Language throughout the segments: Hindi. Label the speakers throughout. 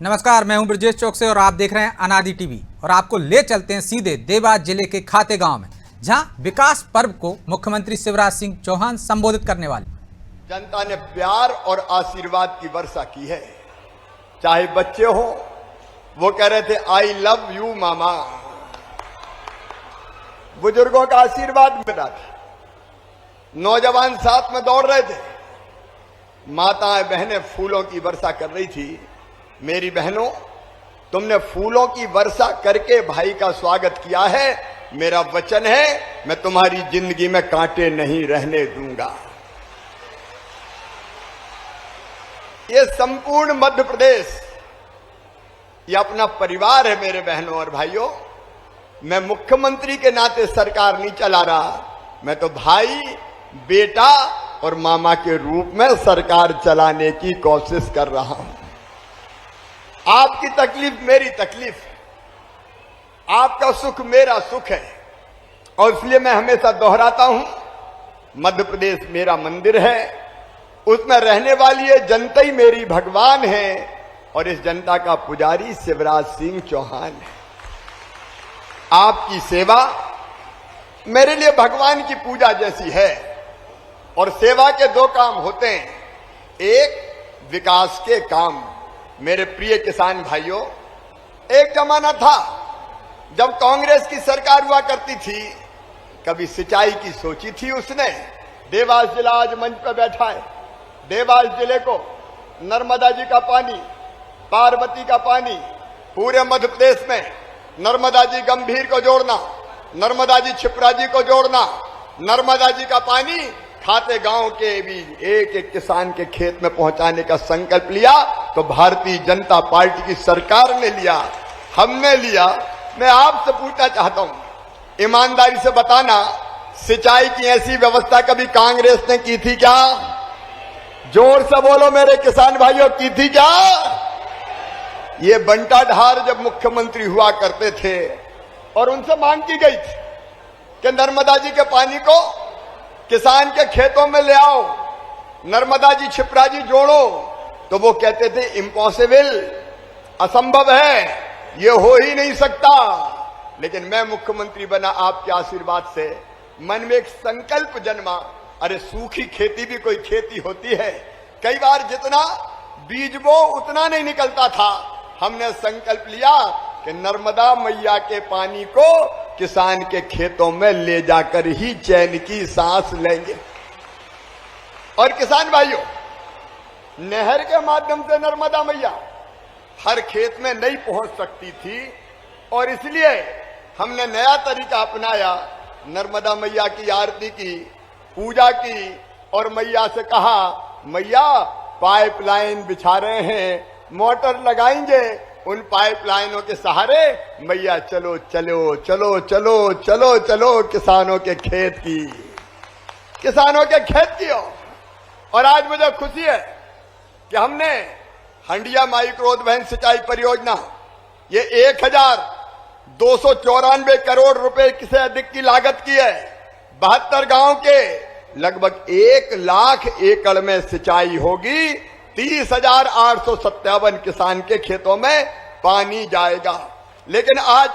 Speaker 1: नमस्कार, मैं हूं ब्रजेश चौक से और आप देख रहे हैं अनादि टीवी। और आपको ले चलते हैं सीधे देवास जिले के खाते गांव में, जहां विकास पर्व को मुख्यमंत्री शिवराज सिंह चौहान संबोधित करने वाले।
Speaker 2: जनता ने प्यार और आशीर्वाद की वर्षा की है। चाहे बच्चे हो, वो कह रहे थे आई लव यू मामा। बुजुर्गों का आशीर्वाद मिला था। नौजवान साथ में दौड़ रहे थे। माताएं बहनें फूलों की वर्षा कर रही थी। मेरी बहनों, तुमने फूलों की वर्षा करके भाई का स्वागत किया है। मेरा वचन है, मैं तुम्हारी जिंदगी में कांटे नहीं रहने दूंगा। ये संपूर्ण मध्य प्रदेश, ये अपना परिवार है मेरे बहनों और भाइयों। मैं मुख्यमंत्री के नाते सरकार नहीं चला रहा, मैं तो भाई, बेटा और मामा के रूप में सरकार चलाने की कोशिश कर रहा हूं। आपकी तकलीफ मेरी तकलीफ है, आपका सुख मेरा सुख है। और इसलिए मैं हमेशा दोहराता हूं, मध्य प्रदेश मेरा मंदिर है, उसमें रहने वाली ये जनता ही मेरी भगवान है। और इस जनता का पुजारी शिवराज सिंह चौहान है। आपकी सेवा मेरे लिए भगवान की पूजा जैसी है। और सेवा के दो काम होते हैं, एक विकास के काम। मेरे प्रिय किसान भाइयों, एक जमाना था जब कांग्रेस की सरकार हुआ करती थी, कभी सिंचाई की सोची थी उसने? देवास जिला आज मंच पर बैठा है। देवास जिले को नर्मदा जी का पानी, पार्वती का पानी, पूरे मध्य प्रदेश में नर्मदा जी गंभीर को जोड़ना, नर्मदा जी छिपरा जी को जोड़ना, नर्मदा जी का पानी खाते गांव के भी एक एक किसान के खेत में पहुंचाने का संकल्प लिया। तो भारतीय जनता पार्टी की सरकार ने लिया, हमने लिया। मैं आपसे पूछना चाहता हूं, ईमानदारी से बताना, सिंचाई की ऐसी व्यवस्था कभी कांग्रेस ने की थी क्या? जोर से बोलो मेरे किसान भाइयों, की थी क्या? ये बंटा ढार जब मुख्यमंत्री हुआ करते थे और उनसे मांग की गई थी कि नर्मदा जी के पानी को किसान के खेतों में ले आओ, नर्मदा जी छिपरा जी जोड़ो, तो वो कहते थे इम्पॉसिबल, असंभव है, ये हो ही नहीं सकता। लेकिन मैं मुख्यमंत्री बना आपके आशीर्वाद से, मन में एक संकल्प जन्मा। अरे सूखी खेती भी कोई खेती होती है। कई बार जितना बीज बो उतना नहीं निकलता था। हमने संकल्प लिया कि नर्मदा मैया के पानी को किसान के खेतों में ले जाकर ही चैन की सांस लेंगे। और किसान भाइयों, नहर के माध्यम से नर्मदा मैया हर खेत में नहीं पहुंच सकती थी, और इसलिए हमने नया तरीका अपनाया। नर्मदा मैया की आरती की, पूजा की, और मैया से कहा, मैया पाइपलाइन बिछा रहे हैं, मोटर लगाएंगे, उन पाइपलाइनों के सहारे मैया चलो चलो चलो चलो चलो चलो किसानों के खेत की, किसानों के खेत की। और आज मुझे खुशी है कि हमने हंडिया माइक्रोउद्वहन सिंचाई परियोजना, ये 1294 करोड़ रुपए से अधिक की लागत की है। 72 गांव के लगभग 1 लाख एकड़ में सिंचाई होगी। 30,857 किसान के खेतों में पानी जाएगा। लेकिन आज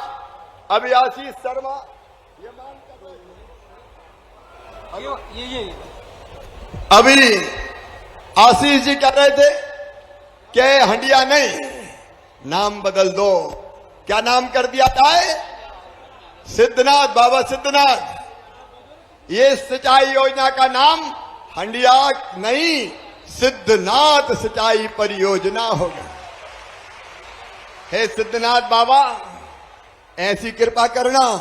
Speaker 2: अभी आशीष शर्मा ये मांग कर रहे हैं, अभी आशीष जी कह रहे थे कि हंडिया नहीं, नाम बदल दो। क्या नाम कर दिया जाए? सिद्धनाथ, बाबा सिद्धनाथ। ये सिंचाई योजना का नाम हंडिया नहीं, सिद्धनाथ सिंचाई परियोजना होगा। हे सिद्धनाथ बाबा, ऐसी कृपा करना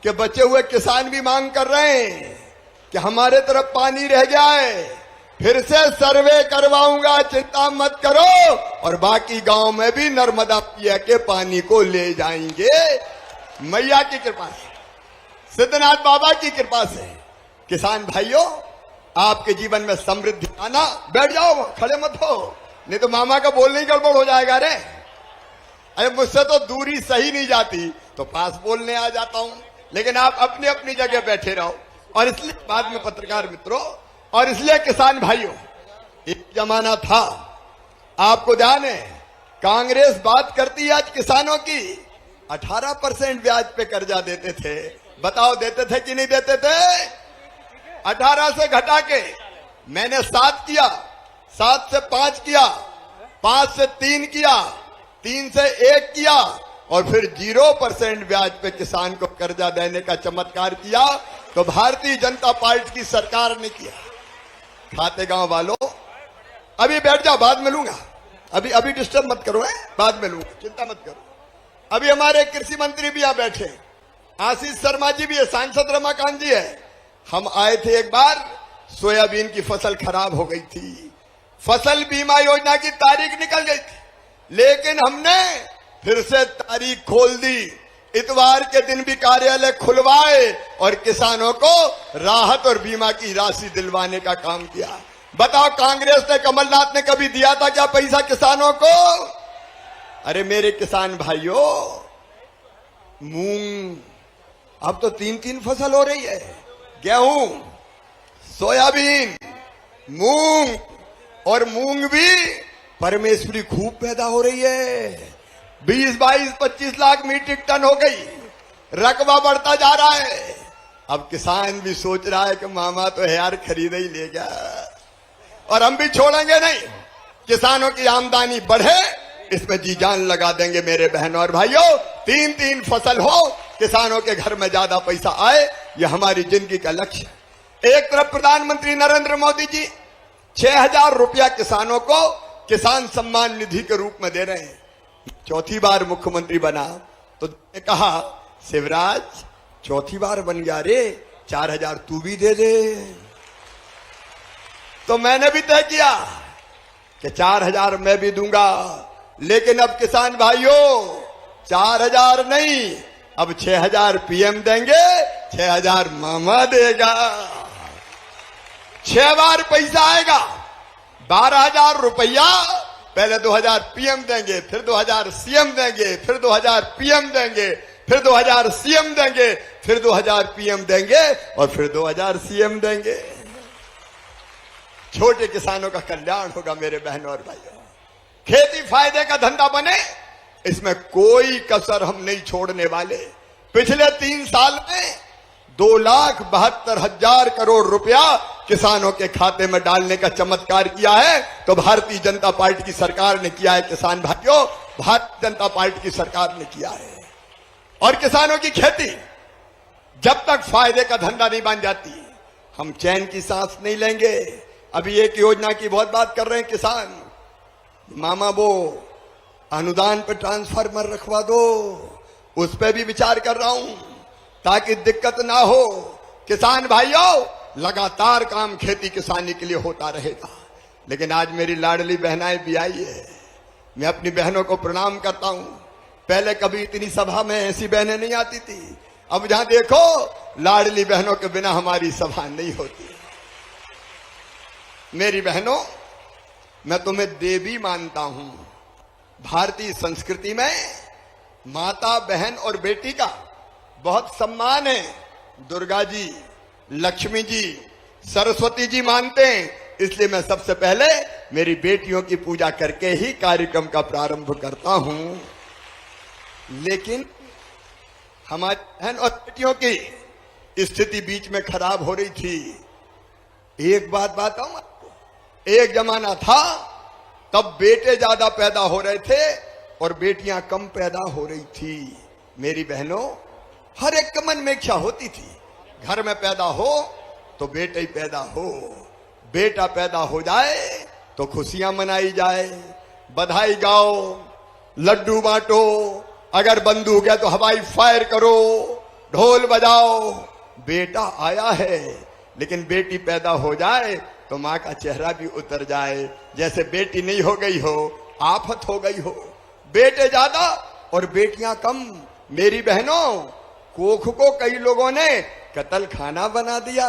Speaker 2: कि बचे हुए किसान भी मांग कर रहे हैं कि हमारे तरफ पानी रह गया है, फिर से सर्वे करवाऊंगा, चिंता मत करो, और बाकी गांव में भी नर्मदा मैया के पानी को ले जाएंगे। मैया की कृपा से, सिद्धनाथ बाबा की कृपा से। किसान भाइयों, आपके जीवन में समृद्धि आना। बैठ जाओ, खड़े मत हो, नहीं तो मामा का बोलने ही गड़बड़ हो जाएगा। रे अरे मुझसे तो दूरी सही नहीं जाती, तो पास बोलने आ जाता हूं। लेकिन आप अपनी अपनी जगह बैठे रहो। और इसलिए बाद में पत्रकार मित्रों, और इसलिए किसान भाइयों, एक जमाना था, आपको ध्यान है, कांग्रेस बात करती है आज किसानों की। 18% ब्याज पे कर्जा देते थे, बताओ देते थे कि नहीं देते थे? 18 से घटा के मैंने 7 किया, 7 से 5 किया, 5 से 3 किया, 3 से 1 किया और फिर 0% ब्याज पे किसान को कर्जा देने का चमत्कार किया। तो भारतीय जनता पार्टी की सरकार ने किया। खातेगांव वालों, अभी बैठ जाओ, बाद में लूंगा, अभी डिस्टर्ब मत करो, बाद में लूंगा, चिंता मत करो। अभी हमारे कृषि मंत्री भी यहां बैठे, आशीष शर्मा जी भी है, सांसद रमाकांत जी है। हम आए थे एक बार, सोयाबीन की फसल खराब हो गई थी, फसल बीमा योजना की तारीख निकल गई थी, लेकिन हमने फिर से तारीख खोल दी। इतवार के दिन भी कार्यालय खुलवाए और किसानों को राहत और बीमा की राशि दिलवाने का काम किया। बताओ कांग्रेस ने, कमलनाथ ने कभी दिया था क्या पैसा किसानों को? अरे मेरे किसान भाइयों, मूंग अब तो 3-3 फसल हो रही है, गेहूं, सोयाबीन, मूंग, और मूंग भी परमेश्वरी खूब पैदा हो रही है। 20, 22, 25 लाख मीट्रिक टन हो गई, रकबा बढ़ता जा रहा है। अब किसान भी सोच रहा है कि मामा तो यार खरीद ही लेगा, और हम भी छोड़ेंगे नहीं। किसानों की आमदनी बढ़े, इसमें जी जान लगा देंगे मेरे बहनों और भाइयों। 3-3 फसल हो, किसानों के घर में ज्यादा पैसा आए, यह हमारी जिंदगी का लक्ष्य है। एक तरफ प्रधानमंत्री नरेंद्र मोदी जी 6,000 रुपया किसानों को किसान सम्मान निधि के रूप में दे रहे हैं। चौथी बार मुख्यमंत्री बना तो कहा, शिवराज चौथी बार बन गया रे, 4,000 तू भी दे दे। तो मैंने भी तय किया कि 4,000 मैं भी दूंगा, लेकिन अब किसान भाइयों 4,000 नहीं, अब 6,000 पीएम देंगे, 6,000 मामा देगा। 6 बार पैसा आएगा, 12,000 रुपया। पहले 2,000 पीएम देंगे, फिर 2,000 सीएम देंगे, फिर 2,000 पीएम देंगे, फिर 2,000 सीएम देंगे, फिर 2,000 पीएम देंगे और फिर 2,000 सीएम देंगे। छोटे किसानों का कल्याण होगा मेरे बहनों और भाइयों। खेती फायदे का धंधा बने, इसमें कोई कसर हम नहीं छोड़ने वाले। पिछले 3 साल में 2,72,000 करोड़ रुपया किसानों के खाते में डालने का चमत्कार किया है। तो भारतीय जनता पार्टी की सरकार ने किया है किसान भाइयों, भारतीय जनता पार्टी की सरकार ने किया है। और किसानों की खेती जब तक फायदे का धंधा नहीं बन जाती, हम चैन की सांस नहीं लेंगे। अभी एक योजना की बहुत बात कर रहे हैं किसान, मामा वो अनुदान पर ट्रांसफार्मर रखवा दो, उस पर भी विचार कर रहा हूं ताकि दिक्कत ना हो। किसान भाइयों, लगातार काम खेती किसानी के लिए होता रहेगा। लेकिन आज मेरी लाडली बहनाएं भी आई है, मैं अपनी बहनों को प्रणाम करता हूं। पहले कभी इतनी सभा में ऐसी बहनें नहीं आती थी, अब जहां देखो लाडली बहनों के बिना हमारी सभा नहीं होती। मेरी बहनों, मैं तुम्हें देवी मानता हूं। भारतीय संस्कृति में माता, बहन और बेटी का बहुत सम्मान है। दुर्गा जी, लक्ष्मी जी, सरस्वती जी मानते हैं, इसलिए मैं सबसे पहले मेरी बेटियों की पूजा करके ही कार्यक्रम का प्रारंभ करता हूं। लेकिन हमारी बहन और बेटियों की स्थिति बीच में खराब हो रही थी। एक बात बताऊं आपको, एक जमाना था तब बेटे ज्यादा पैदा हो रहे थे और बेटियां कम पैदा हो रही थी। मेरी बहनों, हर एक के मन में इच्छा होती थी घर में पैदा हो तो बेटे ही पैदा हो, बेटा पैदा हो जाए तो खुशियां मनाई जाए, बधाई गाओ, लड्डू बांटो, अगर बंदूक है तो हवाई फायर करो, ढोल बजाओ। बेटा आया है, लेकिन बेटी पैदा हो जाए तो मां का चेहरा भी उतर जाए, जैसे बेटी नहीं हो गई हो, आफत हो गई हो। बेटे ज्यादा और बेटियां कम। मेरी बहनों, कोख को कई लोगों ने कत्ल खाना बना दिया।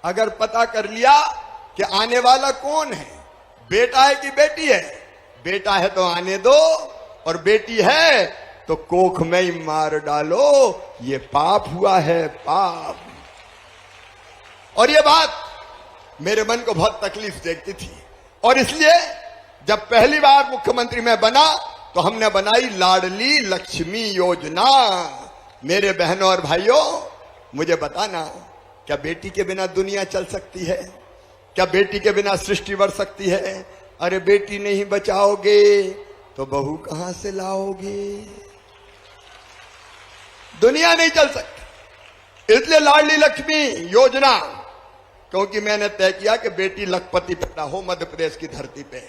Speaker 2: अगर पता कर लिया कि आने वाला कौन है, बेटा है कि बेटी है, बेटा है तो आने दो, और बेटी है तो कोख में ही मार डालो। ये पाप हुआ है, पाप। और ये बात मेरे मन को बहुत तकलीफ देती थी, और इसलिए जब पहली बार मुख्यमंत्री मैं बना तो हमने बनाई लाडली लक्ष्मी योजना। मेरे बहनों और भाइयों, मुझे बताना, क्या बेटी के बिना दुनिया चल सकती है? क्या बेटी के बिना सृष्टि बढ़ सकती है? अरे बेटी नहीं बचाओगे तो बहू कहां से लाओगे? दुनिया नहीं चल सकती। इसलिए लाडली लक्ष्मी योजना, क्योंकि मैंने तय किया कि बेटी लखपति पैदा हो मध्य प्रदेश की धरती पे,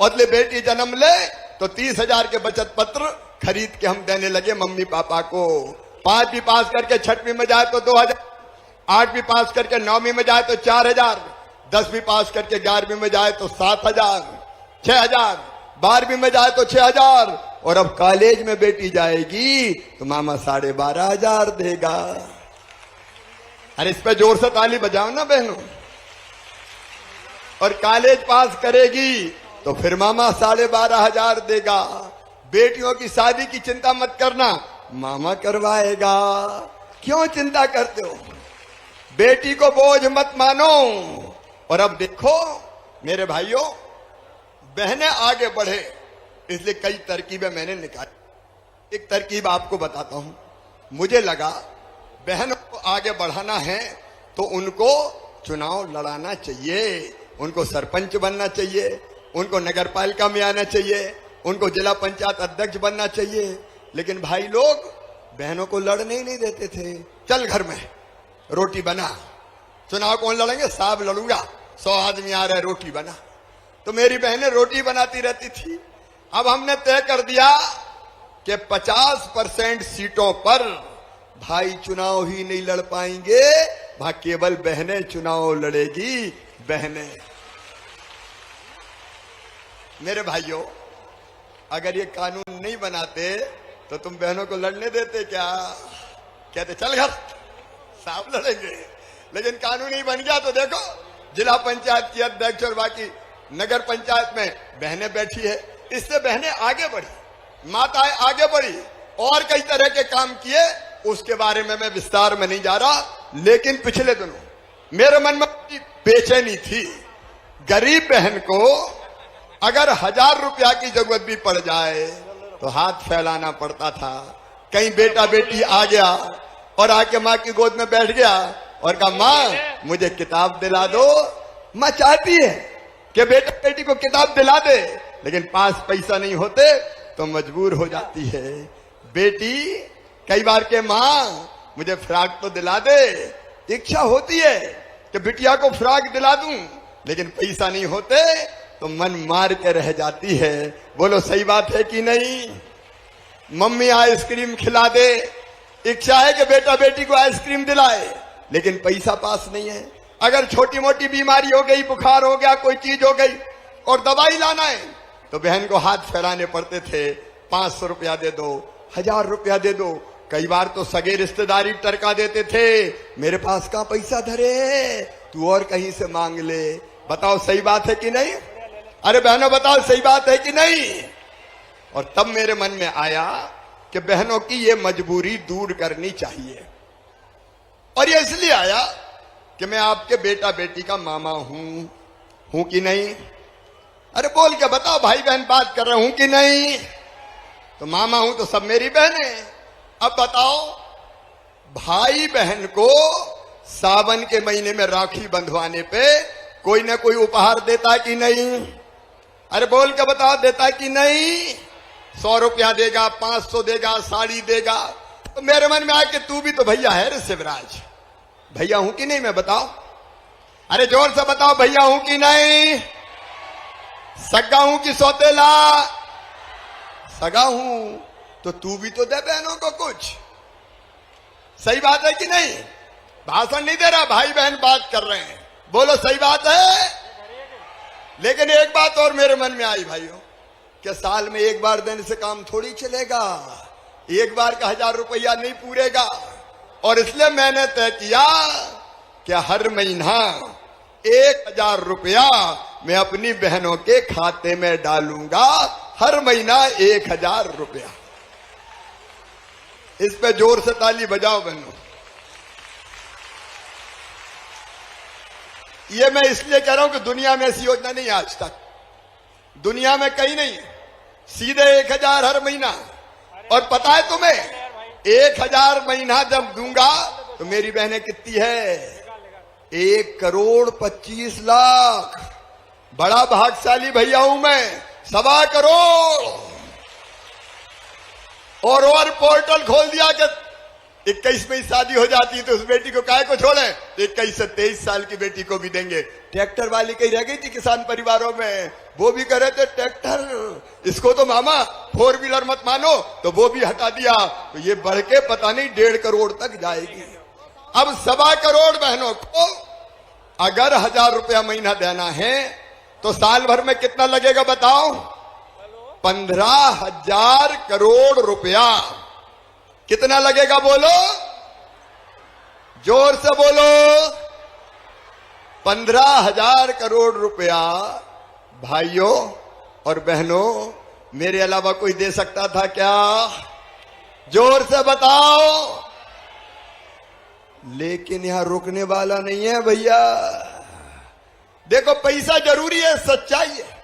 Speaker 2: और इसलिए बेटी जन्म ले तो 30,000 के बचत पत्र खरीद के हम देने लगे मम्मी पापा को। 5वीं पास करके 6वीं में जाए तो 2,000, 8वीं पास करके 9वीं में जाए तो 4,000, 10वीं पास करके 11वीं में जाए तो 7,000, 6,000, 12वीं में जाए तो 6,000, और अब कॉलेज में बेटी जाएगी तो मामा 12,500 देगा। अरे इस पे जोर से ताली बजाओ ना बहनों। और कॉलेज पास करेगी तो फिर मामा 12,500 देगा। बेटियों की शादी की चिंता मत करना, मामा करवाएगा। क्यों चिंता करते हो? बेटी को बोझ मत मानो। और अब देखो मेरे भाइयों, बहनें आगे बढ़े, इसलिए कई तरकीबें मैंने निकाली। एक तरकीब आपको बताता हूं। मुझे लगा बहनों को आगे बढ़ाना है तो उनको चुनाव लड़ाना चाहिए, उनको सरपंच बनना चाहिए, उनको नगर पालिका में आना चाहिए, उनको जिला पंचायत अध्यक्ष बनना चाहिए। लेकिन भाई लोग बहनों को लड़ने ही नहीं देते थे। चल घर में रोटी बना, चुनाव कौन लड़ेंगे? साहब लड़ूंगा, 100 आदमी आ रहे, रोटी बना। तो मेरी बहनें रोटी बनाती रहती थी। अब हमने तय कर दिया कि 50% सीटों पर भाई चुनाव ही नहीं लड़ पाएंगे, वहां केवल बहनें चुनाव लड़ेगी। बहनें, मेरे भाइयों, अगर ये कानून नहीं बनाते तो तुम बहनों को लड़ने देते क्या? कहते चल घर, साहब लड़ेंगे। लेकिन कानून ही बन गया तो देखो, जिला पंचायत की अध्यक्ष और बाकी नगर पंचायत में बहनें बैठी है। इससे बहनें आगे बढ़ी, माताएं आगे बढ़ी, और कई तरह के काम किए। उसके बारे में मैं विस्तार में नहीं जा रहा। लेकिन पिछले दिनों मेरे मन में बेचैनी थी। गरीब बहन को अगर 1,000 रुपया की जरूरत भी पड़ जाए तो हाथ फैलाना पड़ता था। कहीं बेटा बेटी आ गया और आके माँ की गोद में बैठ गया और कहा, माँ मुझे किताब दिला दो। माँ चाहती है कि बेटा बेटी को किताब दिला दे, लेकिन पास पैसा नहीं होते तो मजबूर हो जाती है। बेटी कई बार के, माँ मुझे फ्रॉक तो दिला दे। इच्छा होती है कि बिटिया को फ्रॉक दिला दूं, लेकिन पैसा नहीं होते तो मन मार के रह जाती है। बोलो सही बात है कि नहीं? मम्मी आइसक्रीम खिला दे, इच्छा है कि बेटा बेटी को आइसक्रीम दिलाए, लेकिन पैसा पास नहीं है। अगर छोटी मोटी बीमारी हो गई, बुखार हो गया, कोई चीज हो गई और दवाई लाना है तो बहन को हाथ फैलाने पड़ते थे। 500 रुपया दे दो, 1,000 रुपया दे दो। कई बार तो सगे रिश्तेदारी टरका देते थे, मेरे पास कहां पैसा धरे, तू और कहीं से मांग ले। बताओ सही बात है कि नहीं? अरे बहनों बताओ सही बात है कि नहीं? और तब मेरे मन में आया कि बहनों की ये मजबूरी दूर करनी चाहिए। और ये इसलिए आया कि मैं आपके बेटा बेटी का मामा हूं कि नहीं? अरे बोल के बताओ, भाई बहन बात कर रहे हूं कि नहीं? तो मामा हूं तो सब मेरी बहन है। अब बताओ, भाई बहन को सावन के महीने में राखी बंधवाने पे कोई ना कोई उपहार देता कि नहीं? अरे बोल के बताओ, देता कि नहीं? 100 रुपया देगा, 500 देगा, साड़ी देगा। तो मेरे मन में आया कि तू भी तो भैया है रे शिवराज। भैया हूं कि नहीं मैं? बताओ, अरे जोर से बताओ, भैया हूं कि नहीं? सगा हूं कि सौतेला? सगा हूं। तो तू भी तो दे बहनों को कुछ। सही बात है कि नहीं? भाषण नहीं दे रहा, भाई बहन बात कर रहे हैं। बोलो सही बात है? लेकिन एक बात और मेरे मन में आई भाइयों, कि साल में एक बार देने से काम थोड़ी चलेगा। एक बार का 1,000 रुपया नहीं पूरेगा। और इसलिए मैंने तय किया कि हर महीना 1,000 रुपया मैं अपनी बहनों के खाते में डालूंगा। हर महीना 1,000 रुपया। इस पे जोर से ताली बजाओ बहनों। ये मैं इसलिए कह रहा हूं कि दुनिया में ऐसी योजना नहीं आज तक, दुनिया में कहीं नहीं। सीधे 1000 हर महीना। और पता है तुम्हें 1000 महीना जब दूंगा तो मेरी बहनें कितनी है? 1,25,00,000। बड़ा भाग्यशाली भैया हूं मैं, 1.25 करोड़। और पोर्टल खोल दिया कि 21 में शादी हो जाती है तो उस बेटी को काहे को छोड़े, 21 से 23 साल की बेटी को भी देंगे। ट्रैक्टर वाली कहीं रह गई थी किसान परिवारों में, वो भी कह रहे थे ट्रैक्टर, इसको तो मामा 4 व्हीलर मत मानो, तो वो भी हटा दिया। तो ये बढ़ के पता नहीं 1.5 करोड़ तक जाएगी। अब 1.25 करोड़ बहनों को अगर 1000 रुपया महीना देना है तो साल भर में कितना लगेगा बताओ? 15,000 करोड़ रुपया। कितना लगेगा बोलो, जोर से बोलो। 15,000 करोड़ रुपया भाइयों और बहनों, मेरे अलावा कोई दे सकता था क्या? जोर से बताओ। लेकिन यहां रुकने वाला नहीं है भैया। देखो पैसा जरूरी है, सच्चाई है।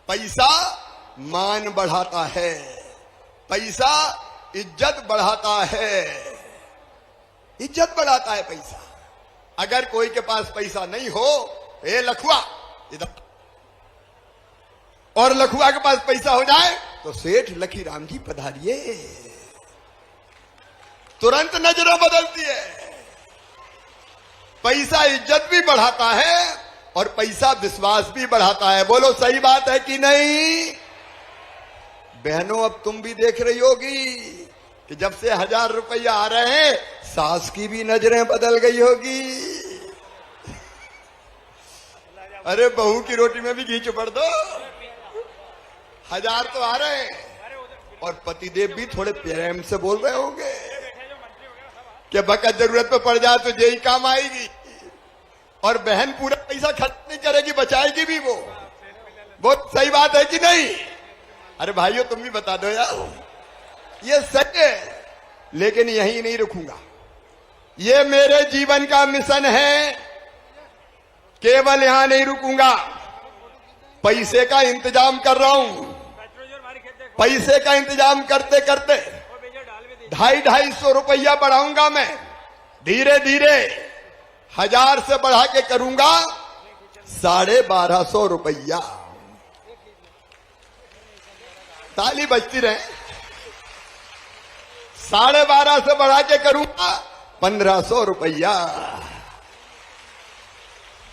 Speaker 2: पैसा मान बढ़ाता है, पैसा इज्जत बढ़ाता है, इज्जत बढ़ाता है पैसा। अगर कोई के पास पैसा नहीं हो, ए लखुआ इधर, और लखुआ के पास पैसा हो जाए तो सेठ लखीराम जी पधारिए, तुरंत नजरें बदलती है। पैसा इज्जत भी बढ़ाता है और पैसा विश्वास भी बढ़ाता है। बोलो सही बात है कि नहीं? बहनों अब तुम भी देख रही होगी कि जब से 1000 रुपया आ रहे हैं सास की भी नजरें बदल गई होगी। अरे बहू की रोटी में भी घी चुपड़ दो, 1000 तो आ रहे हैं। और पतिदेव भी थोड़े प्रेम से बोल रहे होंगे कि बकत जरूरत पे पड़ जाए तो यही काम आएगी। और बहन पूरा पैसा खर्च नहीं करेगी, बचाएगी भी वो। बहुत सही बात है कि नहीं? अरे भाइयों तुम भी बता दो यार, ये सच है। लेकिन यहीं नहीं रुकूंगा, ये मेरे जीवन का मिशन है। केवल यहां नहीं रुकूंगा, पैसे का इंतजाम कर रहा हूं। पैसे का इंतजाम करते करते 250 रुपया बढ़ाऊंगा मैं, धीरे धीरे 1000 से बढ़ा के करूंगा 1250 रुपया। ताली बजती रहे। 1250 से बढ़ा के करूंगा 1500 रुपया।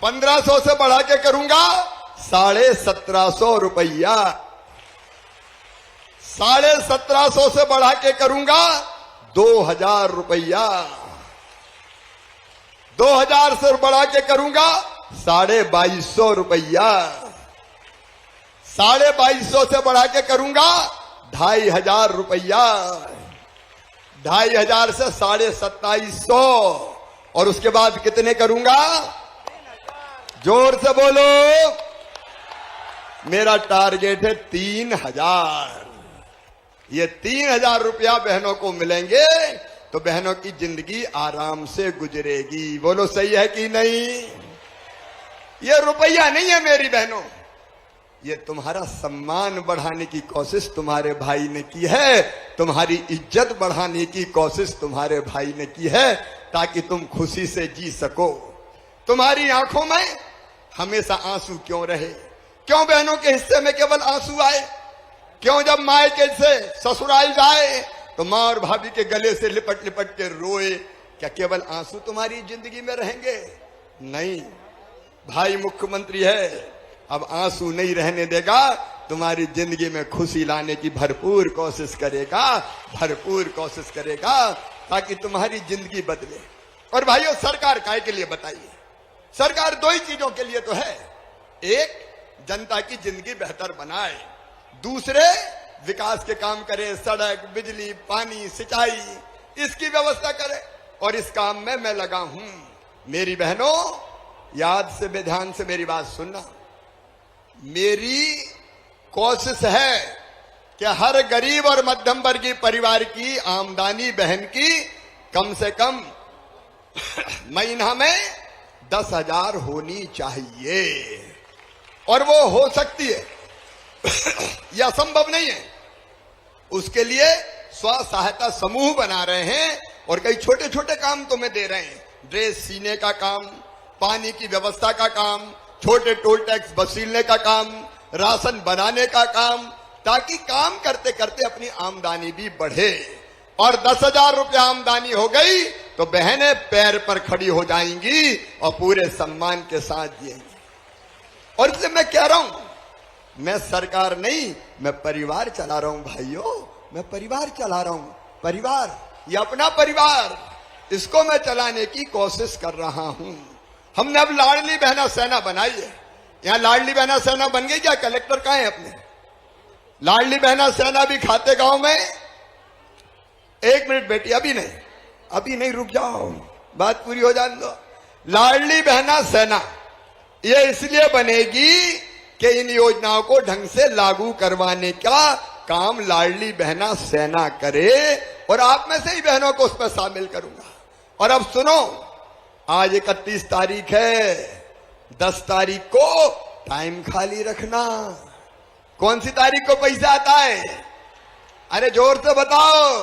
Speaker 2: 1500 से बढ़ा के करूंगा 1750 रुपया। 1750 से बढ़ा के करूंगा 2000 रुपया। 2000 से बढ़ा के करूंगा 2250 रुपया। 2250 से बढ़ा के करूंगा 2500 रुपया। 2500 से 2750 और उसके बाद कितने करूंगा? जोर से बोलो। मेरा टारगेट है 3000। ये 3000 रुपया बहनों को मिलेंगे तो बहनों की जिंदगी आराम से गुजरेगी। बोलो सही है कि नहीं? ये रुपया नहीं है मेरी बहनों, ये तुम्हारा सम्मान बढ़ाने की कोशिश तुम्हारे भाई ने की है, तुम्हारी इज्जत बढ़ाने की कोशिश तुम्हारे भाई ने की है, ताकि तुम खुशी से जी सको। तुम्हारी आंखों में हमेशा आंसू क्यों रहे? क्यों बहनों के हिस्से में केवल आंसू आए? क्यों जब मायके से ससुराल जाए तो मां और भाभी के गले से लिपट लिपट के रोए? क्या केवल आंसू तुम्हारी जिंदगी में रहेंगे? नहीं, भाई मुख्यमंत्री है, अब आंसू नहीं रहने देगा, तुम्हारी जिंदगी में खुशी लाने की भरपूर कोशिश करेगा, भरपूर कोशिश करेगा ताकि तुम्हारी जिंदगी बदले। और भाइयों सरकार काहे के लिए बताइए? सरकार दो ही चीजों के लिए तो है। एक, जनता की जिंदगी बेहतर बनाए, दूसरे विकास के काम करे, सड़क, बिजली, पानी, सिंचाई, इसकी व्यवस्था करे। और इस काम में मैं लगा हूं। मेरी बहनों याद से ध्यान से मेरी बात सुनना। मेरी कोशिश है कि हर गरीब और मध्यम वर्गीय परिवार की आमदनी बहन की कम से कम महीना में 10,000 होनी चाहिए। और वो हो सकती है, यह असंभव नहीं है। उसके लिए स्व सहायता समूह बना रहे हैं और कई छोटे छोटे काम तुम्हें दे रहे हैं। ड्रेस सीने का काम, पानी की व्यवस्था का काम, छोटे टोल टैक्स वसूलने का काम, राशन बनाने का काम, ताकि काम करते करते अपनी आमदनी भी बढ़े। और 10,000 रुपया आमदनी हो गई तो बहनें पैर पर खड़ी हो जाएंगी और पूरे सम्मान के साथ जिएंगी। और इसलिए मैं कह रहा हूं, मैं सरकार नहीं, मैं परिवार चला रहा हूं भाइयों, मैं परिवार चला रहा हूं। परिवार, ये अपना परिवार, इसको मैं चलाने की कोशिश कर रहा हूं। हमने अब लाडली बहना सेना बनाई है। यहां लाडली बहना सेना बन गई क्या? कलेक्टर कहां है अपने? लाडली बहना सेना भी खाते गांव में। एक मिनट बेटी, अभी नहीं, रुक जाओ, बात पूरी हो जाने दो। लाडली बहना सेना ये इसलिए बनेगी कि इन योजनाओं को ढंग से लागू करवाने का काम लाडली बहना सेना करे, और आप में से ही बहनों को उसमें शामिल करूंगा। और अब सुनो, आज 31 तारीख है, 10 तारीख को टाइम खाली रखना। कौन सी तारीख को पैसा आता है? अरे जोर से बताओ।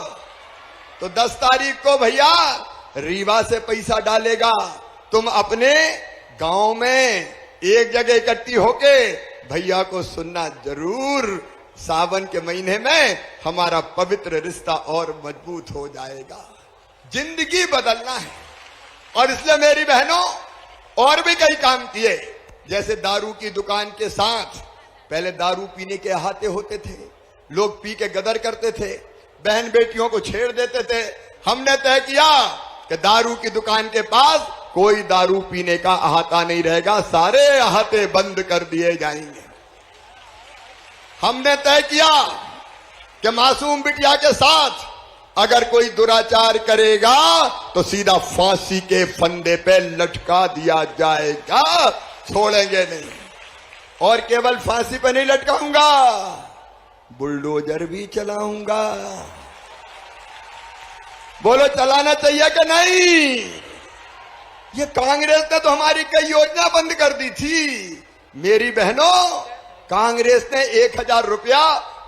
Speaker 2: तो 10 तारीख को भैया रीवा से पैसा डालेगा। तुम अपने गांव में एक जगह इकट्ठी होके भैया को सुनना जरूर। सावन के महीने में हमारा पवित्र रिश्ता और मजबूत हो जाएगा। जिंदगी बदलना है। और इसलिए मेरी बहनों, और भी कई काम किए। जैसे दारू की दुकान के साथ, पहले दारू पीने के अहाते होते थे, लोग पी के गदर करते थे, बहन बेटियों को छेड़ देते थे। हमने तय किया कि दारू की दुकान के पास कोई दारू पीने का अहाता नहीं रहेगा, सारे अहाते बंद कर दिए जाएंगे। हमने तय किया कि मासूम बिटिया के साथ अगर कोई दुराचार करेगा तो सीधा फांसी के फंदे पे लटका दिया जाएगा, छोड़ेंगे नहीं। और केवल फांसी पे नहीं लटकाऊंगा, बुलडोजर भी चलाऊंगा। बोलो चलाना चाहिए कि नहीं? ये कांग्रेस ने तो हमारी कई योजना बंद कर दी थी। मेरी बहनों, कांग्रेस ने 1,000 रुपया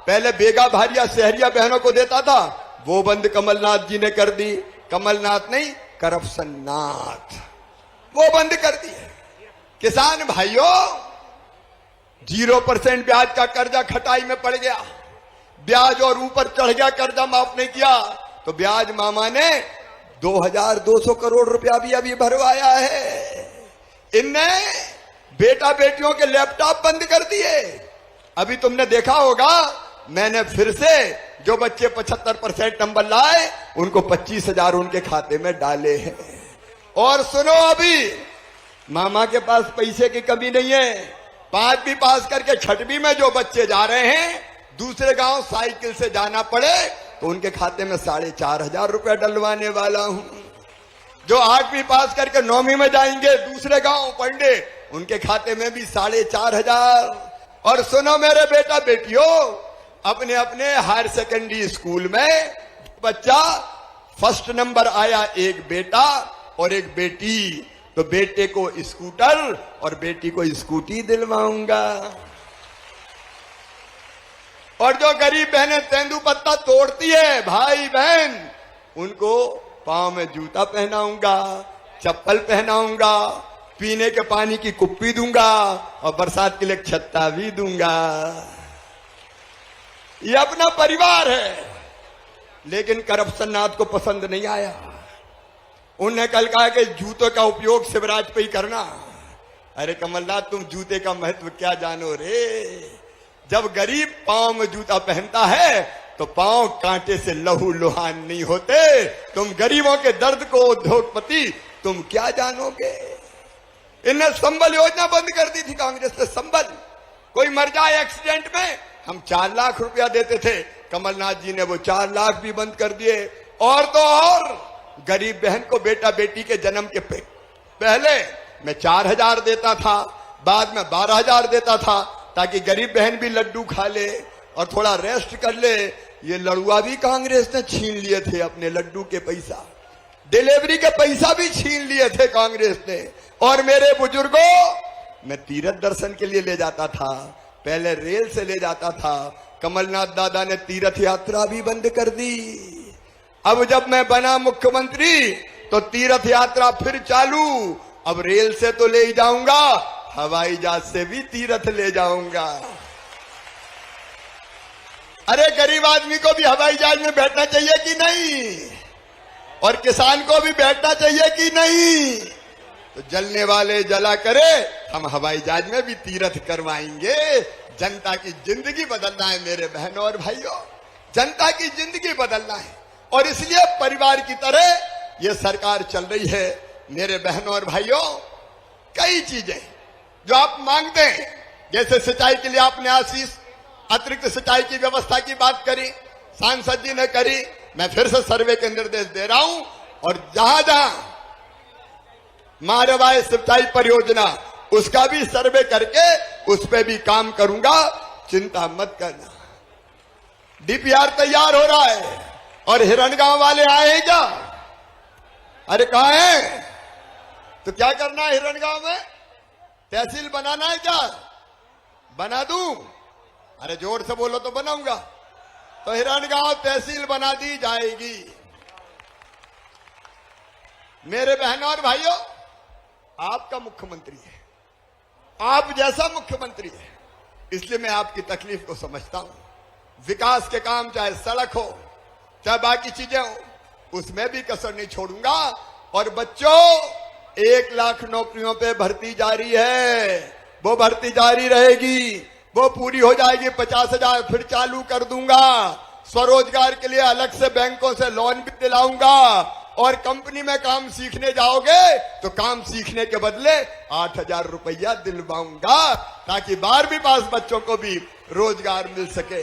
Speaker 2: पहले बेगा भारिया शहरिया बहनों को देता था, वो बंद कमलनाथ जी ने कर दी। कमलनाथ नहीं, करप्शन नाथ, वो बंद कर दिए। किसान भाइयों, 0% ब्याज का कर्जा खटाई में पड़ गया। ब्याज और ऊपर चढ़ गया, कर्जा माफ नहीं किया तो ब्याज मामा ने 2,200 करोड़ रुपया भी अभी भरवाया है। इनने बेटा बेटियों के लैपटॉप बंद कर दिए। अभी तुमने देखा होगा, मैंने फिर से जो बच्चे 75% नंबर लाए उनको 25,000 उनके खाते में डाले हैं। और सुनो, अभी मामा के पास पैसे की कमी नहीं है। 5वीं पास करके 6वीं में जो बच्चे जा रहे हैं, दूसरे गांव साइकिल से जाना पड़े तो उनके खाते में 4,500 रुपया डलवाने वाला हूं। जो 8वीं पास करके 9वीं में जाएंगे दूसरे गांव पढ़ने, उनके खाते में भी 4,500। और सुनो मेरे बेटा बेटियों, अपने अपने हायर सेकेंडरी स्कूल में बच्चा फर्स्ट नंबर आया, एक बेटा और एक बेटी, तो बेटे को स्कूटर और बेटी को स्कूटी दिलवाऊंगा। और जो गरीब बहनें तेंदुपत्ता तोड़ती है भाई बहन, उनको पांव में जूता पहनाऊंगा, चप्पल पहनाऊंगा, पीने के पानी की कुप्पी दूंगा और बरसात के लिए छत्ता भी दूंगा। ये अपना परिवार है। लेकिन करप्शन नाथ को पसंद नहीं आया। उन्होंने कल कहा कि जूतों का उपयोग शिवराज पे ही करना। अरे कमलनाथ, तुम जूते का महत्व क्या जानो रे? जब गरीब पांव में जूता पहनता है तो पांव कांटे से लहू लुहान नहीं होते। तुम गरीबों के दर्द को उद्योगपति तुम क्या जानोगे? इन्हें संबल योजना बंद कर दी थी कांग्रेस ने। संबल, कोई मर जाए एक्सीडेंट में हम 4 लाख रुपया देते थे, कमलनाथ जी ने वो 4 लाख भी बंद कर दिए। और तो और गरीब बहन को बेटा बेटी के जन्म के पहले मैं 4,000 देता था, बाद में 12,000 देता था, ताकि गरीब बहन भी लड्डू खा ले और थोड़ा रेस्ट कर ले। ये लड़ुआ भी कांग्रेस ने छीन लिए थे अपने लड्डू के पैसा, डिलीवरी के पैसा भी छीन लिए थे कांग्रेस ने। और मेरे बुजुर्गों, मैं तीर्थ दर्शन के लिए ले जाता था, पहले रेल से ले जाता था, कमलनाथ दादा ने तीर्थ यात्रा भी बंद कर दी। अब जब मैं बना मुख्यमंत्री तो तीर्थ यात्रा फिर चालू। अब रेल से तो ले ही जाऊंगा, हवाई जहाज से भी तीर्थ ले जाऊंगा। अरे गरीब आदमी को भी हवाई जहाज में बैठना चाहिए कि नहीं, और किसान को भी बैठना चाहिए कि नहीं। तो जलने वाले जला करे, हम हवाई जहाज में भी तीर्थ करवाएंगे। जनता की जिंदगी बदलना है मेरे बहनों और भाइयों, जनता की जिंदगी बदलना है। और इसलिए परिवार की तरह ये सरकार चल रही है। मेरे बहनों और भाइयों, कई चीजें जो आप मांगते हैं, जैसे सिंचाई के लिए आपने आशीष अतिरिक्त सिंचाई की व्यवस्था की बात करी, सांसद जी ने करी। मैं फिर से सर्वे के निर्देश दे रहा हूं, और जहां जहां मारवाई सिंचाई परियोजना, उसका भी सर्वे करके उस पर भी काम करूंगा, चिंता मत करना। डीपीआर तैयार हो रहा है, और हिरणगांव वाले आए हैं क्या? अरे कहां है? तो क्या करना है हिरणगांव में? तहसील बनाना है क्या? बना दूं? अरे जोर से बोलो तो बनाऊंगा। तो हिरणगांव तहसील बना दी जाएगी। मेरे बहनों और भाइयों, आपका मुख्यमंत्री है, आप जैसा मुख्यमंत्री है, इसलिए मैं आपकी तकलीफ को समझता हूं। विकास के काम, चाहे सड़क हो, चाहे बाकी चीजें हो, उसमें भी कसर नहीं छोड़ूंगा। और बच्चों, 1 लाख नौकरियों पे भर्ती जारी है, वो भर्ती जारी रहेगी, वो पूरी हो जाएगी। 50,000 फिर चालू कर दूंगा। स्वरोजगार के लिए अलग से बैंकों से लोन भी दिलाऊंगा। और कंपनी में काम सीखने जाओगे तो काम सीखने के बदले 8,000 रुपया दिलवाऊंगा, ताकि 12वीं पास बच्चों को भी रोजगार मिल सके।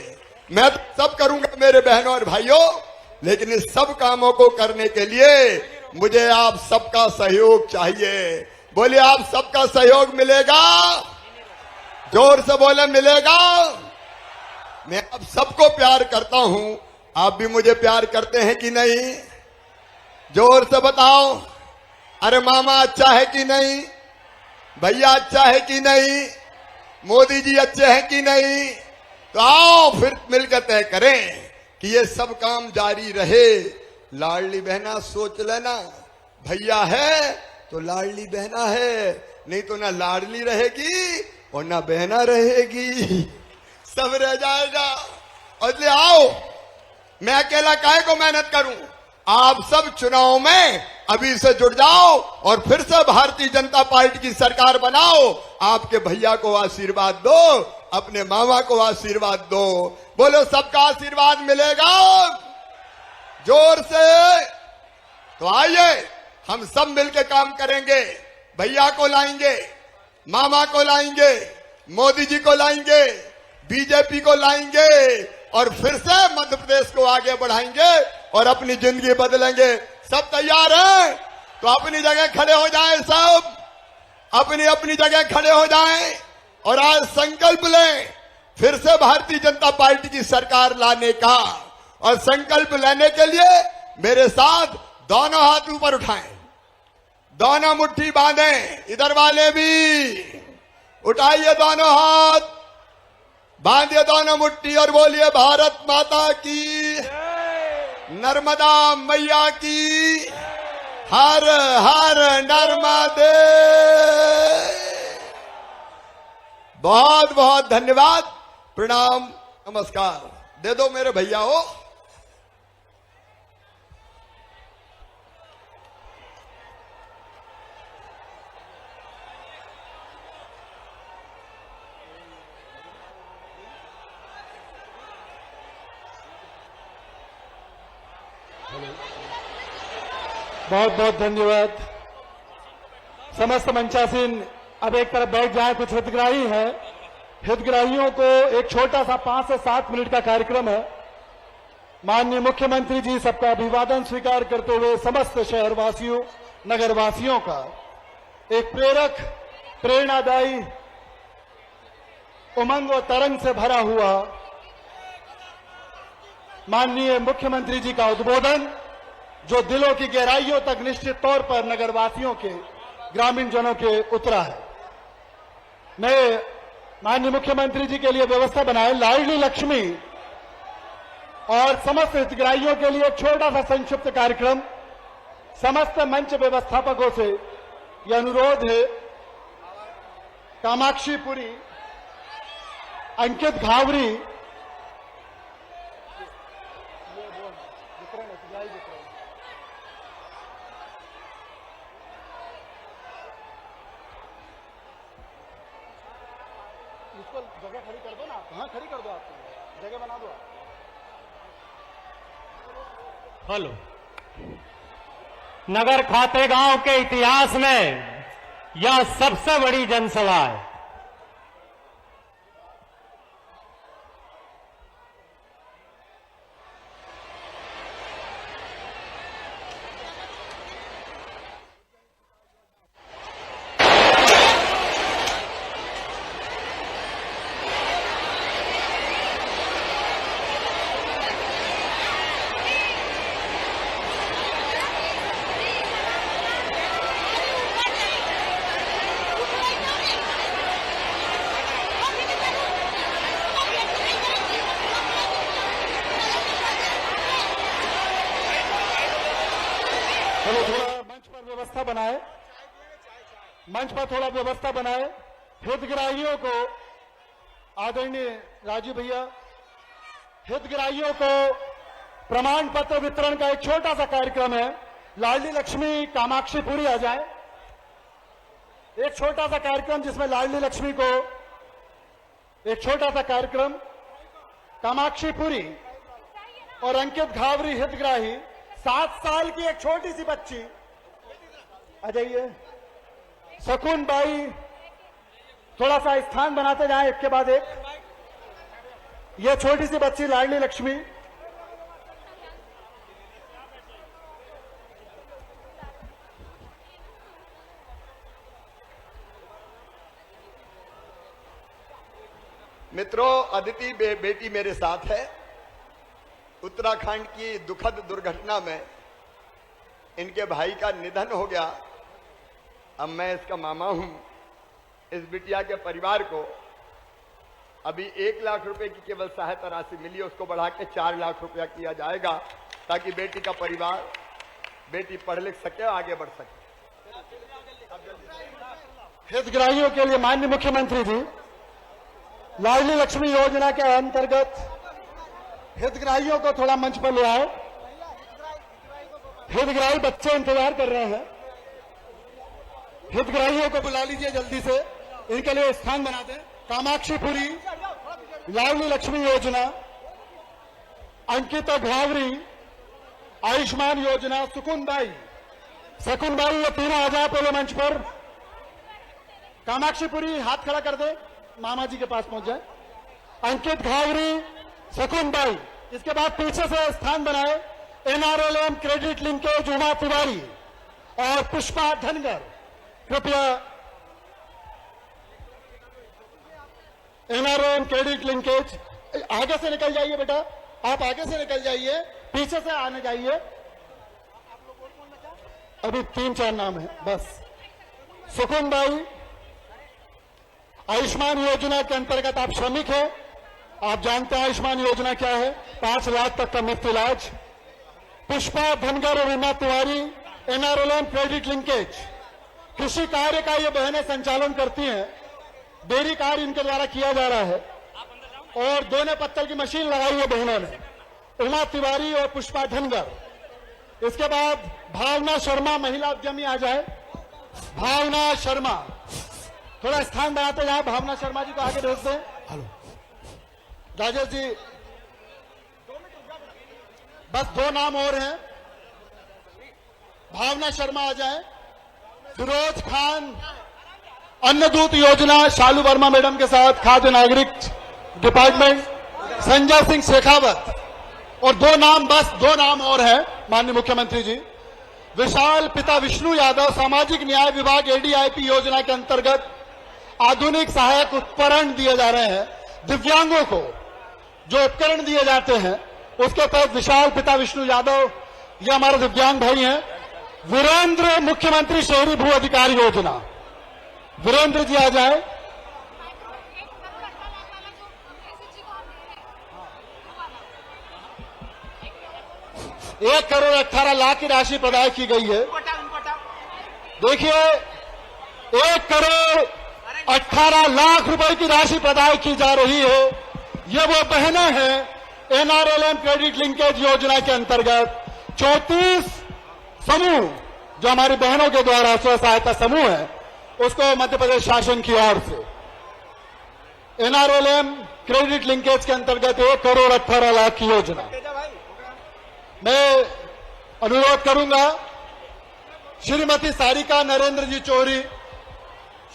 Speaker 2: मैं तो सब करूंगा मेरे बहनों और भाइयों, लेकिन इस सब कामों को करने के लिए मुझे आप सबका सहयोग चाहिए। बोलिए, आप सबका सहयोग मिलेगा? जोर से बोले, मिलेगा? मैं आप सबको प्यार करता हूं, आप भी मुझे प्यार करते हैं कि नहीं? जोर से बताओ। अरे मामा अच्छा है कि नहीं? भैया अच्छा है कि नहीं? मोदी जी अच्छे हैं कि नहीं? तो आओ फिर मिलकर तय करें कि ये सब काम जारी रहे। लाडली बहना सोच लेना, भैया है तो लाडली बहना है, नहीं तो ना लाडली रहेगी और ना बहना रहेगी, सब रह जाएगा। और इसलिए आओ, मैं अकेला काहे को मेहनत करूं? आप सब चुनाव में अभी से जुड़ जाओ और फिर से भारतीय जनता पार्टी की सरकार बनाओ। आपके भैया को आशीर्वाद दो, अपने मामा को आशीर्वाद दो। बोलो, सबका आशीर्वाद मिलेगा? जोर से। तो आइए हम सब मिलकर काम करेंगे। भैया को लाएंगे, मामा को लाएंगे, मोदी जी को लाएंगे, बीजेपी को लाएंगे, और फिर से मध्य प्रदेश को आगे बढ़ाएंगे और अपनी जिंदगी बदलेंगे। सब तैयार हैं? तो अपनी जगह खड़े हो जाएं, सब अपनी अपनी जगह खड़े हो जाएं और आज संकल्प लें फिर से भारतीय जनता पार्टी की सरकार लाने का। और संकल्प लेने के लिए मेरे साथ दोनों हाथ ऊपर उठाएं, दोनों मुट्ठी बांधें। इधर वाले भी उठाइए दोनों हाथ, बांधिए दोनों मुट्ठी और बोलिए, भारत माता की, नर्मदा मैया की, हर हर नर्मदे। बहुत बहुत धन्यवाद, प्रणाम, नमस्कार। दे दो मेरे भैया हो।
Speaker 3: बहुत बहुत धन्यवाद। समस्त मंचासीन अब एक तरफ बैठ जाए। कुछ हितग्राही हैं, हितग्राहियों को एक छोटा सा 5 से 7 मिनट का कार्यक्रम है। माननीय मुख्यमंत्री जी सबका अभिवादन स्वीकार करते हुए समस्त शहरवासियों, नगरवासियों का एक प्रेरक, प्रेरणादायी, उमंग और तरंग से भरा हुआ माननीय मुख्यमंत्री जी का उद्बोधन, जो दिलों की गहराइयों तक निश्चित तौर पर नगरवासियों के, ग्रामीण जनों के उतरा है। मैं माननीय मुख्यमंत्री जी के लिए व्यवस्था बनाए। लाडली लक्ष्मी और समस्त हितग्राहियों के लिए एक छोटा सा संक्षिप्त कार्यक्रम। समस्त मंच व्यवस्थापकों से यह अनुरोध है, कामाक्षी पुरी, अंकित घावरी, इसको जगह खड़ी कर दो ना आप। हाँ, खड़ी कर दो, आप जगह बना दो।
Speaker 4: हेलो। नगर खातेगांव के इतिहास में यह सबसे बड़ी जनसभा है।
Speaker 3: चलो थोड़ा मंच पर व्यवस्था बनाए, मंच पर थोड़ा व्यवस्था बनाए। हितग्राहियों को, आदरणीय राजू भैया, हितग्राहियों को प्रमाण पत्र वितरण का एक छोटा सा कार्यक्रम है। लाडली लक्ष्मी कामाक्षी पुरी आ जाए। एक छोटा सा कार्यक्रम जिसमें लाडली लक्ष्मी को, एक छोटा सा कार्यक्रम, कामाक्षी पुरी और अंकित घावरी हितग्राही, 7 साल की एक छोटी सी बच्ची आ जाइए। शकुन बाई, थोड़ा सा स्थान बनाते जाए एक के बाद एक। ये छोटी सी बच्ची लाडली लक्ष्मी,
Speaker 2: मित्रों, अदिति बेटी मेरे साथ है। उत्तराखंड की दुखद दुर्घटना में इनके भाई का निधन हो गया। अब मैं इसका मामा हूं। इस बिटिया के परिवार को अभी 1 लाख रुपए की केवल सहायता राशि मिली, उसको बढ़ा के 4 लाख रुपया किया जाएगा ताकि बेटी का परिवार, बेटी पढ़ लिख सके, आगे बढ़ सके।
Speaker 3: हितग्राहियों के लिए माननीय मुख्यमंत्री जी लाडली लक्ष्मी योजना के अंतर्गत हितग्राहियों को थोड़ा मंच पर ले आए। हितग्राही बच्चे इंतजार कर रहे हैं। हितग्राहियों को बुला लीजिए जल्दी से, इनके लिए स्थान बना दें। कामाक्षी पुरी, लाडली लक्ष्मी योजना, अंकिता घावरी, आयुष्मान योजना, सुकुन बाई, ये तीनों आ जाए पहले मंच पर। कामाक्षी पुरी हाथ खड़ा कर दे, मामा जी के पास पहुंच जाए। अंकित घावरी, शकुन बाई, इसके बाद पीछे से स्थान बनाए NRLM credit linkage Uma Tiwari और पुष्पा धनगर। कृपया एनआरएलएम क्रेडिट लिंकेज, आगे से निकल जाइए बेटा, आप आगे से निकल जाइए, पीछे से आने जाइए। अभी 3-4 नाम है बस। सुकुन बाई, आयुष्मान योजना के अंतर्गत आप श्रमिक हैं, आप जानते हैं आयुष्मान योजना क्या है, 5 लाख तक का मुफ्त इलाज। पुष्पा धनगर और Uma Tiwari, NRLM credit linkage, कृषि कार्य का ये बहनें संचालन करती हैं। डेयरी कार्य इनके द्वारा किया जा रहा है और दोने पत्तल की मशीन लगाई है बहनों ने, उमा तिवारी और पुष्पा धनगर। इसके बाद भावना शर्मा, महिला उद्यमी आ जाए। भावना शर्मा, थोड़ा स्थान बनाते जाए। भावना शर्मा जी को आगे भेज दें। हेलो राजेश जी, बस 2 नाम और हैं। भावना शर्मा आ जाए। फिरोज खान, अन्नदूत योजना, शालू वर्मा मैडम के साथ खाद्य नागरिक डिपार्टमेंट, संजय सिंह शेखावत। और 2 नाम, बस 2 नाम और हैं माननीय मुख्यमंत्री जी। विशाल पिता विष्णु यादव, सामाजिक न्याय विभाग एडीआईपी योजना के अंतर्गत आधुनिक सहायक उपकरण दिए जा रहे हैं। दिव्यांगों को जो उपकरण दिए जाते हैं उसके तहत विशाल पिता विष्णु यादव, ये हमारे दिव्यांग भाई हैं। वीरेंद्र, मुख्यमंत्री शहरी भू अधिकार योजना, वीरेंद्र जी आ जाए। 1,18,00,000 की राशि प्रदान की गई है। देखिए, 1,18,00,000 रुपए की राशि प्रदान की जा रही है। ये वो बहनें हैं NRLM क्रेडिट लिंकेज योजना के अंतर्गत 34 समूह जो हमारी बहनों के द्वारा स्व सहायता समूह है, उसको मध्य प्रदेश शासन की ओर से NRLM क्रेडिट लिंकेज के अंतर्गत 1,18,00,000 की योजना। मैं अनुरोध करूंगा श्रीमती सारिका नरेंद्र जी चौधरी,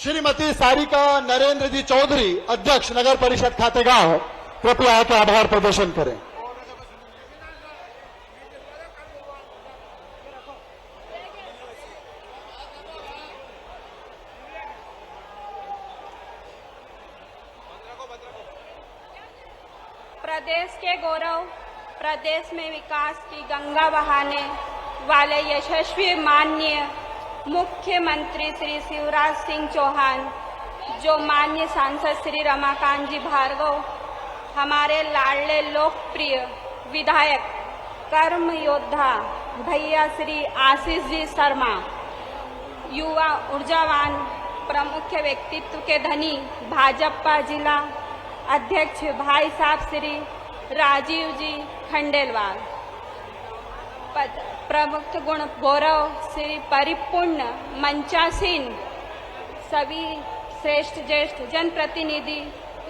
Speaker 3: श्रीमती सारिका नरेंद्र जी चौधरी, अध्यक्ष नगर परिषद खातेगांव, कृपया आकर आभार प्रदर्शन करें।
Speaker 5: प्रदेश के गौरव, प्रदेश में विकास की गंगा बहाने वाले यशस्वी माननीय मुख्यमंत्री श्री शिवराज सिंह चौहान, जो माननीय सांसद श्री रमाकांत जी भार्गव, हमारे लाडले लोकप्रिय विधायक कर्म योद्धा भैया श्री आशीष जी शर्मा, युवा ऊर्जावान प्रमुख व्यक्तित्व के धनी भाजपा जिला अध्यक्ष भाई साहब श्री राजीव जी खंडेलवाल, प्रमुख गुण गौरव श्री परिपूर्ण मंचासीन, सभी श्रेष्ठ ज्येष्ठ जनप्रतिनिधि,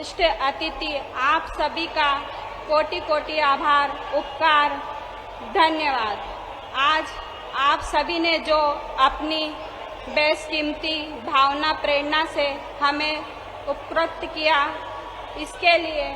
Speaker 5: इष्ट अतिथि, आप सभी का कोटि कोटि आभार, उपकार, धन्यवाद। आज आप सभी ने जो अपनी बेशकीमती भावना प्रेरणा से हमें उपकृत किया, इसके लिए